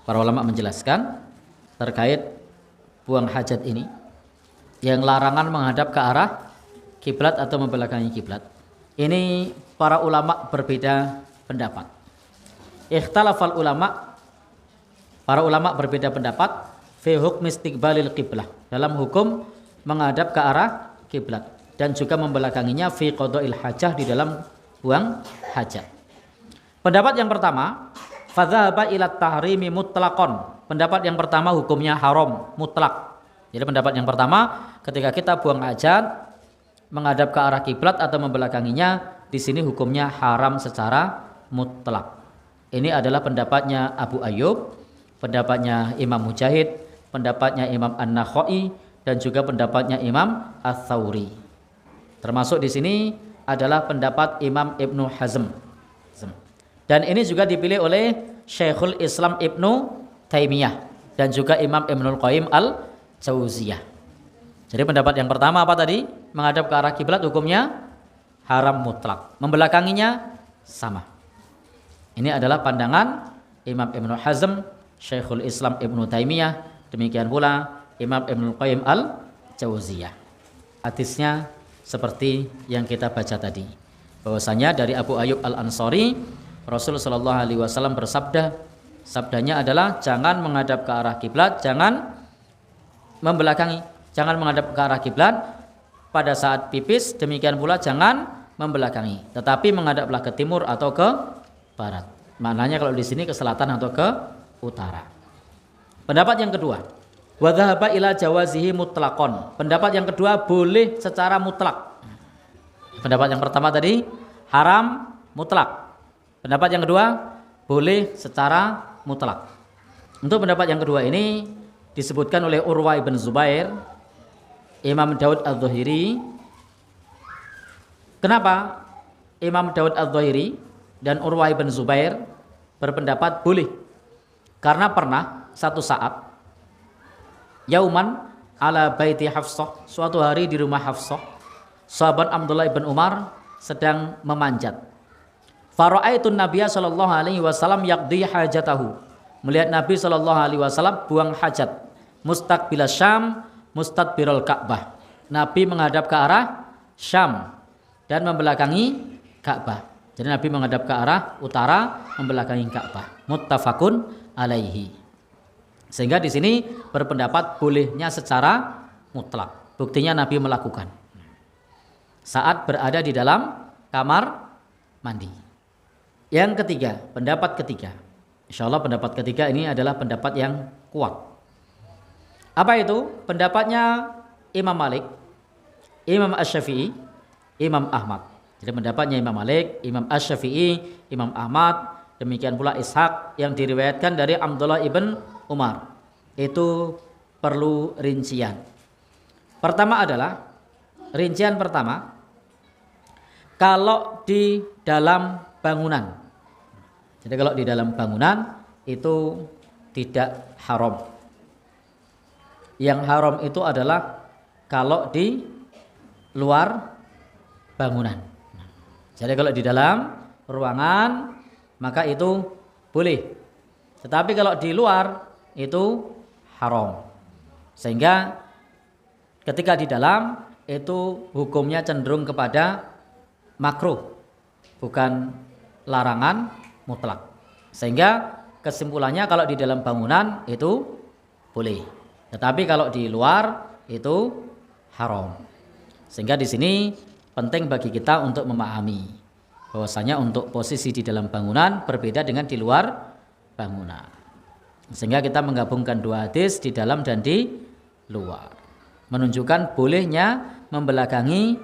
Para ulama menjelaskan terkait buang hajat ini, yang larangan menghadap ke arah kiblat atau membelakangi kiblat. Ini para ulama berbeda pendapat. Ikhtalafal ulama, para ulama berbeda pendapat fi hukmi istiqbalil qiblah, dalam hukum menghadap ke arah kiblat dan juga membelakanginya fi qadail hajah, di dalam buang hajat. Pendapat yang pertama, fadzahaba ila tahrimi mutlaqan. Pendapat yang pertama hukumnya haram mutlak. Jadi pendapat yang pertama, ketika kita buang hajat menghadap ke arah kiblat atau membelakanginya, di sini hukumnya haram secara mutlak. Ini adalah pendapatnya Abu Ayyub, pendapatnya Imam Mujahid, pendapatnya Imam An-Nakhai, dan juga pendapatnya Imam Ats-Tsauri. Termasuk di sini adalah pendapat Imam Ibnu Hazm. Dan ini juga dipilih oleh Syekhul Islam Ibnu Taimiyah dan juga Imam Ibnul Qayyim Al-Jauziyah. Jadi pendapat yang pertama apa tadi? Menghadap ke arah kiblat hukumnya haram mutlak. Membelakanginya sama. Ini adalah pandangan Imam Ibnu Hazm, Syekhul Islam Ibnu Taimiyah, demikian pula Imam Ibnul Qayyim Al-Jauziyah. Hadisnya seperti yang kita baca tadi, bahwasanya dari Abu Ayyub Al-Ansari, Rasul sallallahu alaihi wasallam bersabda, sabdanya adalah jangan menghadap ke arah kiblat, jangan membelakangi, jangan menghadap ke arah kiblat pada saat pipis, demikian pula jangan membelakangi, tetapi menghadaplah ke timur atau ke barat. Maknanya kalau di sini ke selatan atau ke utara. Pendapat yang kedua, wa dhahaba ila jawazihi mutlaqan. Pendapat yang kedua boleh secara mutlak. Pendapat yang pertama tadi haram mutlak. Pendapat yang kedua boleh secara mutlak. Untuk pendapat yang kedua ini disebutkan oleh Urwa ibn Zubair, Imam Daud Adz-Dzahiri. Kenapa Imam Daud Adz-Dzahiri dan Urwa ibn Zubair berpendapat boleh? Karena pernah satu saat yauman ala baiti Hafsah, suatu hari di rumah Hafsah, sahabat Abdullah ibn Umar sedang memanjat. Fara'aitun Nabiyya sallallahu alaihi wasallam yaqdi hajatahu. Melihat Nabi sallallahu alaihi wasallam buang hajat. Mustaqbilas Syam, mustadbirul Ka'bah. Nabi menghadap ke arah Syam dan membelakangi Ka'bah. Jadi Nabi menghadap ke arah utara, membelakangi Ka'bah. Muttafaqun alaihi. Sehingga di sini berpendapat bolehnya secara mutlak. Buktinya Nabi melakukan saat berada di dalam kamar mandi. Yang ketiga, pendapat ketiga. Insyaallah pendapat ketiga ini adalah pendapat yang kuat. Apa itu? Pendapatnya Imam Malik, Imam Asy-Syafi'i, Imam Ahmad. Jadi pendapatnya Imam Malik, Imam Asy-Syafi'i, Imam Ahmad, demikian pula Ishaq yang diriwayatkan dari Abdullah ibn Umar. Itu perlu rincian. Pertama adalah rincian pertama, kalau di dalam bangunan. Jadi kalau di dalam bangunan itu tidak haram. Yang haram itu adalah kalau di luar bangunan. Jadi kalau di dalam ruangan maka itu boleh. Tetapi kalau di luar itu haram. Sehingga ketika di dalam itu hukumnya cenderung kepada makruh, bukan larangan mutlak. Sehingga kesimpulannya kalau di dalam bangunan itu boleh. Tetapi kalau di luar itu haram. Sehingga di sini penting bagi kita untuk memahami bahwasanya untuk posisi di dalam bangunan berbeda dengan di luar bangunan. Sehingga kita menggabungkan dua hadis, di dalam dan di luar, menunjukkan bolehnya membelakangi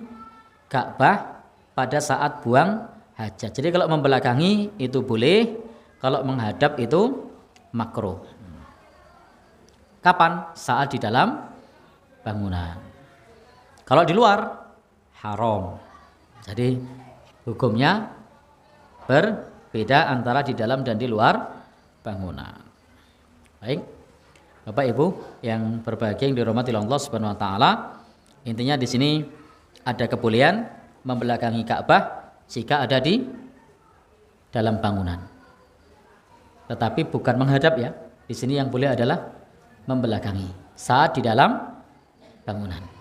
Ka'bah pada saat buang hajat. Jadi kalau membelakangi itu boleh, kalau menghadap itu makruh. Kapan? Saat di dalam bangunan. Kalau di luar haram. Jadi hukumnya berbeda antara di dalam dan di luar bangunan. Baik, Bapak Ibu yang berbahagia yang dirahmati Allah Subhanahu wa taala, intinya di sini ada kebolehan membelakangi Ka'bah jika ada di dalam bangunan. Tetapi bukan menghadap ya. Di sini yang boleh adalah membelakangi saat di dalam bangunan.